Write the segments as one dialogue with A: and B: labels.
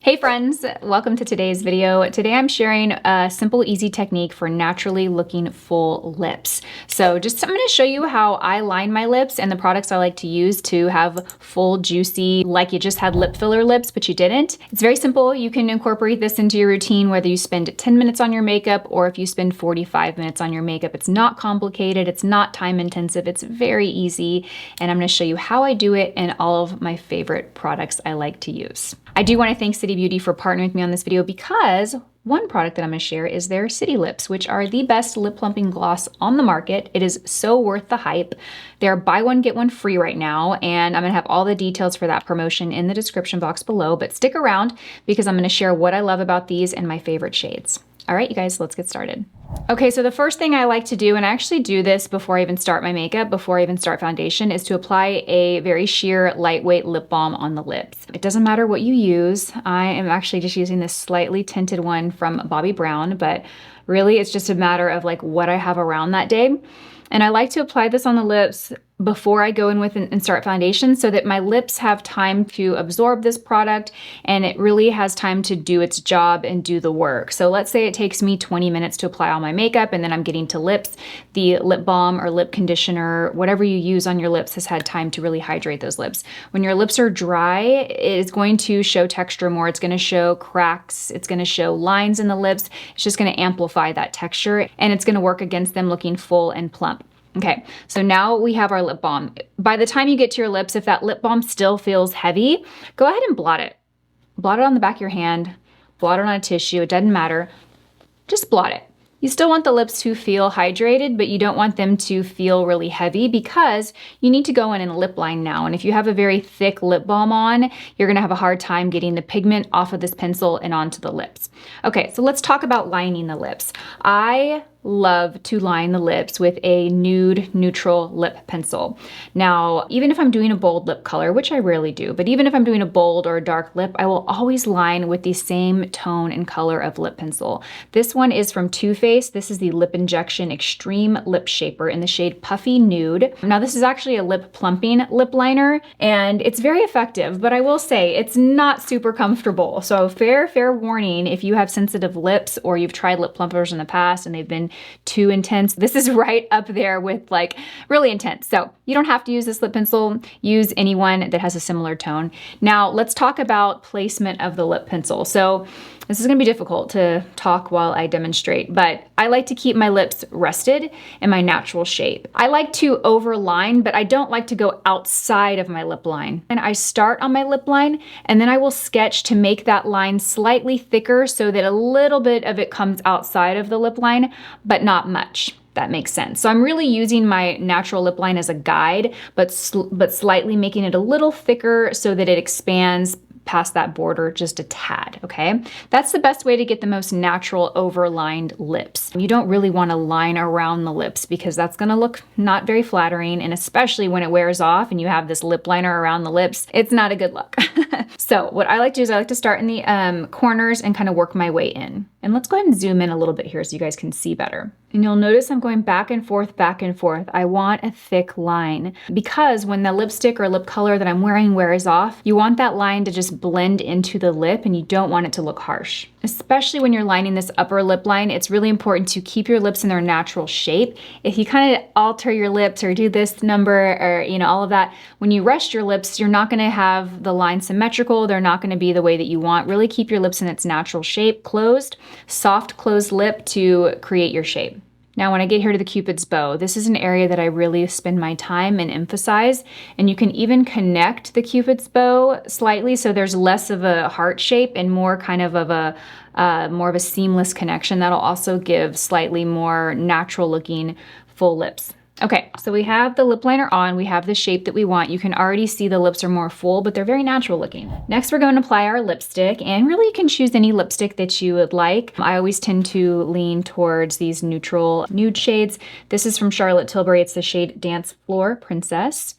A: Hey friends, welcome to today's video. Today I'm sharing a simple, easy technique for naturally looking full lips. I'm gonna show you how I line my lips and the products I like to use to have full, juicy, like you just had lip filler lips, but you didn't. It's very simple. You can incorporate this into your routine, whether you spend 10 minutes on your makeup or if you spend 45 minutes on your makeup. It's not complicated. It's not time intensive. It's very easy. And I'm gonna show you how I do it and all of my favorite products I like to use. I do want to thank City Beauty for partnering with me on this video because one product that I'm going to share is their City Lips, which are the best lip plumping gloss on the market. It is so worth the hype. They're buy one, get one free right now, and I'm going to have all the details for that promotion in the description box below, but stick around because I'm going to share what I love about these and my favorite shades. All right, you guys, let's get started. Okay, so the first thing I like to do, and I actually do this before I even start my makeup, before I even start foundation, is to apply a very sheer, lightweight lip balm on the lips. It doesn't matter what you use. I am actually just using this slightly tinted one from Bobbi Brown, but really it's just a matter of like what I have around that day. And I like to apply this on the lips before I go in with and start foundation so that my lips have time to absorb this product and it really has time to do its job and do the work. So let's say it takes me 20 minutes to apply all my makeup and then I'm getting to lips. The lip balm or lip conditioner, whatever you use on your lips, has had time to really hydrate those lips. When your lips are dry, it is going to show texture more. It's going to show cracks. It's going to show lines in the lips. It's just going to amplify that texture and it's going to work against them looking full and plump. Okay, so now we have our lip balm. By the time you get to your lips, if that lip balm still feels heavy, go ahead and blot it. Blot it on the back of your hand, blot it on a tissue, it doesn't matter. Just blot it. You still want the lips to feel hydrated, but you don't want them to feel really heavy because you need to go in and lip line now. And if you have a very thick lip balm on, you're gonna have a hard time getting the pigment off of this pencil and onto the lips. Okay, so let's talk about lining the lips. I love to line the lips with a nude neutral lip pencil. Now, even if I'm doing a bold lip color, which I rarely do, but even if I'm doing a bold or a dark lip, I will always line with the same tone and color of lip pencil. This one is from Too Faced. This is the Lip Injection Extreme Lip Shaper in the shade Puffy Nude. Now, this is actually a lip plumping lip liner, and it's very effective, but I will say it's not super comfortable. So fair warning, if you have sensitive lips or you've tried lip plumpers in the past and they've been too intense, this is right up there with like really intense. So you don't have to use this lip pencil. Use anyone that has a similar tone. Now let's talk about placement of the lip pencil. So this is gonna be difficult to talk while I demonstrate, but I like to keep my lips rested in my natural shape. I like to overline, but I don't like to go outside of my lip line. And I start on my lip line, and then I will sketch to make that line slightly thicker so that a little bit of it comes outside of the lip line, but not much. That makes sense. So I'm really using my natural lip line as a guide, but slightly making it a little thicker so that it expands past that border just a tad, okay? That's the best way to get the most natural overlined lips. You don't really want to line around the lips because that's gonna look not very flattering, and especially when it wears off and you have this lip liner around the lips, it's not a good look. So what I like to do is I like to start in the corners and kind of work my way in. And let's go ahead and zoom in a little bit here so you guys can see better. And you'll notice I'm going back and forth, back and forth. I want a thick line because when the lipstick or lip color that I'm wearing wears off, you want that line to just blend into the lip and you don't want it to look harsh. Especially when you're lining this upper lip line, it's really important to keep your lips in their natural shape. If you kind of alter your lips or do this number or all of that, when you rest your lips, you're not gonna have the line symmetrical. They're not gonna be the way that you want. Really keep your lips in its natural shape, closed, soft closed lip to create your shape. Now, when I get here to the Cupid's bow, this is an area that I really spend my time and emphasize, and you can even connect the Cupid's bow slightly so there's less of a heart shape and more kind of a seamless connection. That'll also give slightly more natural looking full lips. Okay, so we have the lip liner on, we have the shape that we want. You can already see the lips are more full, but they're very natural looking. Next, we're going to apply our lipstick, and really you can choose any lipstick that you would like. I always tend to lean towards these neutral nude shades. This is from Charlotte Tilbury. It's the shade Dance Floor Princess.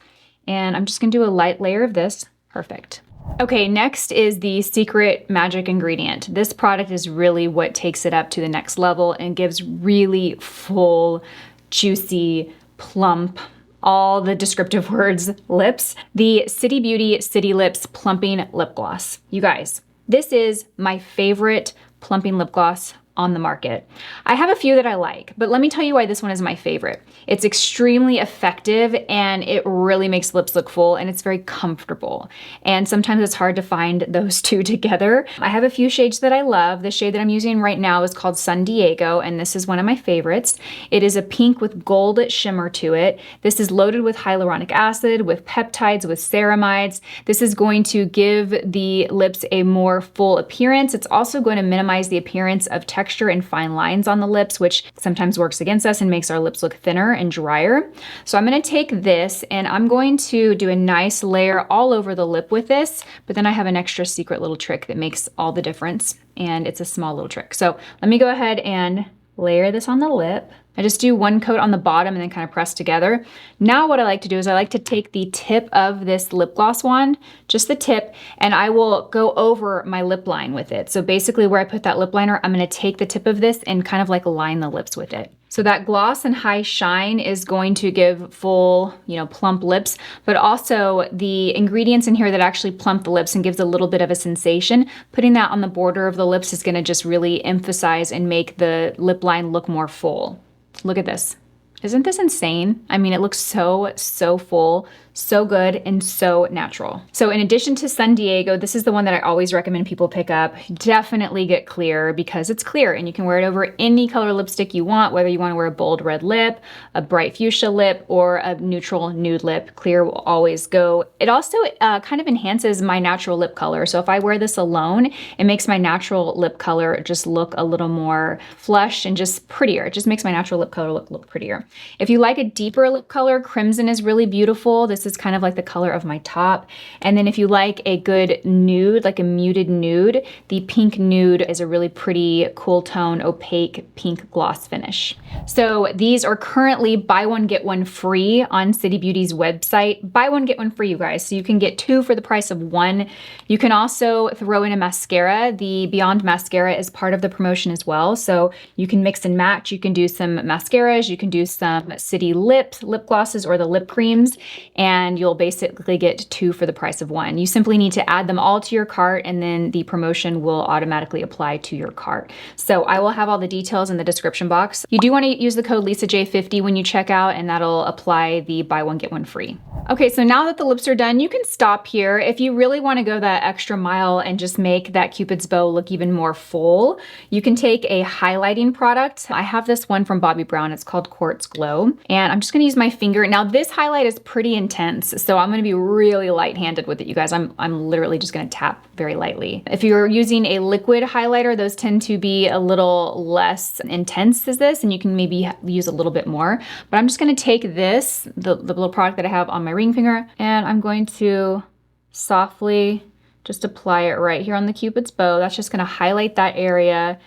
A: And I'm just gonna do a light layer of this. Perfect. Okay, next is the secret magic ingredient. This product is really what takes it up to the next level and gives really full, juicy, plump, all the descriptive words, lips. The City Beauty City Lips Plumping Lip Gloss. You guys, This is my favorite plumping lip gloss on the market. I have a few that I like, but let me tell you why this one is my favorite. It's extremely effective and it really makes lips look full, and it's very comfortable. And sometimes it's hard to find those two together. I have a few shades that I love. The shade that I'm using right now is called San Diego, and this is one of my favorites. It is a pink with gold shimmer to it. This is loaded with hyaluronic acid, with peptides, with ceramides. This is going to give the lips a more full appearance. It's also going to minimize the appearance of texture and fine lines on the lips, which sometimes works against us and makes our lips look thinner and drier. So I'm going to take this and I'm going to do a nice layer all over the lip with this, but then I have an extra secret little trick that makes all the difference, and it's a small little trick. So let me go ahead and layer this on the lip. I just do one coat on the bottom and then kind of press together. Now what I like to do is I like to take the tip of this lip gloss wand, just the tip, and I will go over my lip line with it. So basically where I put that lip liner, I'm gonna take the tip of this and kind of like line the lips with it. So that gloss and high shine is going to give full, plump lips, but also the ingredients in here that actually plump the lips and gives a little bit of a sensation, putting that on the border of the lips is gonna just really emphasize and make the lip line look more full. Look at this. Isn't this insane? I mean, it looks so full, so good, and so natural. So in addition to San Diego, this is the one that I always recommend people pick up. Definitely get clear because it's clear and you can wear it over any color lipstick you want, whether you want to wear a bold red lip, a bright fuchsia lip, or a neutral nude lip. Clear will always go. It also kind of enhances my natural lip color. So if I wear this alone, it makes my natural lip color just look a little more flush and just prettier. It just makes my natural lip color look prettier. If you like a deeper lip color, crimson is really beautiful. This is kind of like the color of my top. And then if you like a good nude, like a muted nude, the pink nude is a really pretty cool tone, opaque pink gloss finish. So these are currently buy one, get one free on City Beauty's website. Buy one, get one free, you guys. So you can get two for the price of one. You can also throw in a mascara. The Beyond mascara is part of the promotion as well. So you can mix and match. You can do some mascaras, you can do some City lip glosses or the lip creams, and you'll basically get two for the price of one. You simply need to add them all to your cart and then the promotion will automatically apply to your cart. So I will have all the details in the description box. You do want to use the code LisaJ50 when you check out, and that'll apply the buy one, get one free. Okay, so now that the lips are done, you can stop here. If you really want to go that extra mile and just make that Cupid's bow look even more full, you can take a highlighting product. I have this one from Bobbi Brown. It's called Quartz Glow, and I'm just going to use my finger. Now this highlight is pretty intense, so I'm going to be really light-handed with it, you guys. I'm literally just going to tap very lightly. If you're using a liquid highlighter, those tend to be a little less intense as this, and you can maybe use a little bit more. But I'm just going to take this, the little product that I have on my ring finger, and I'm going to softly just apply it right here on the Cupid's bow. That's just going to highlight that area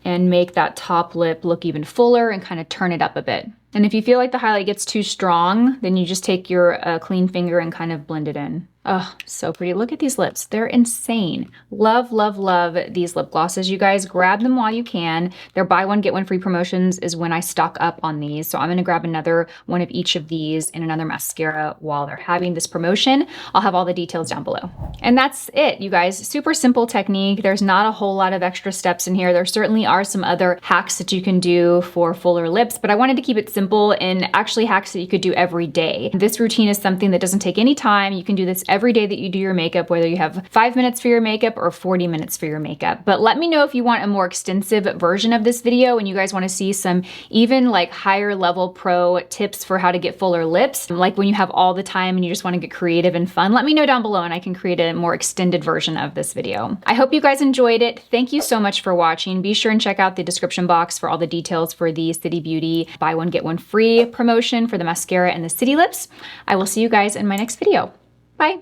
A: and make that top lip look even fuller and kind of turn it up a bit. And if you feel like the highlight gets too strong, then you just take your clean finger and kind of blend it in. Oh, so pretty. Look at these lips. They're insane. Love, love, love these lip glosses. You guys grab them while you can. Their buy one, get one free promotions is when I stock up on these. So I'm going to grab another one of each of these and another mascara while they're having this promotion. I'll have all the details down below. And that's it, you guys. Super simple technique. There's not a whole lot of extra steps in here. There certainly are some other hacks that you can do for fuller lips, but I wanted to keep it simple and actually hacks that you could do every day. This routine is something that doesn't take any time. You can do this every day that you do your makeup, whether you have 5 minutes for your makeup or 40 minutes for your makeup. But let me know if you want a more extensive version of this video and you guys want to see some even like higher level pro tips for how to get fuller lips, like when you have all the time and you just want to get creative and fun. Let me know down below and I can create a more extended version of this video. I hope you guys enjoyed it. Thank you so much for watching. Be sure and check out the description box for all the details for the City Beauty buy one, get one free promotion for the mascara and the City lips. I will see you guys in my next video. Bye.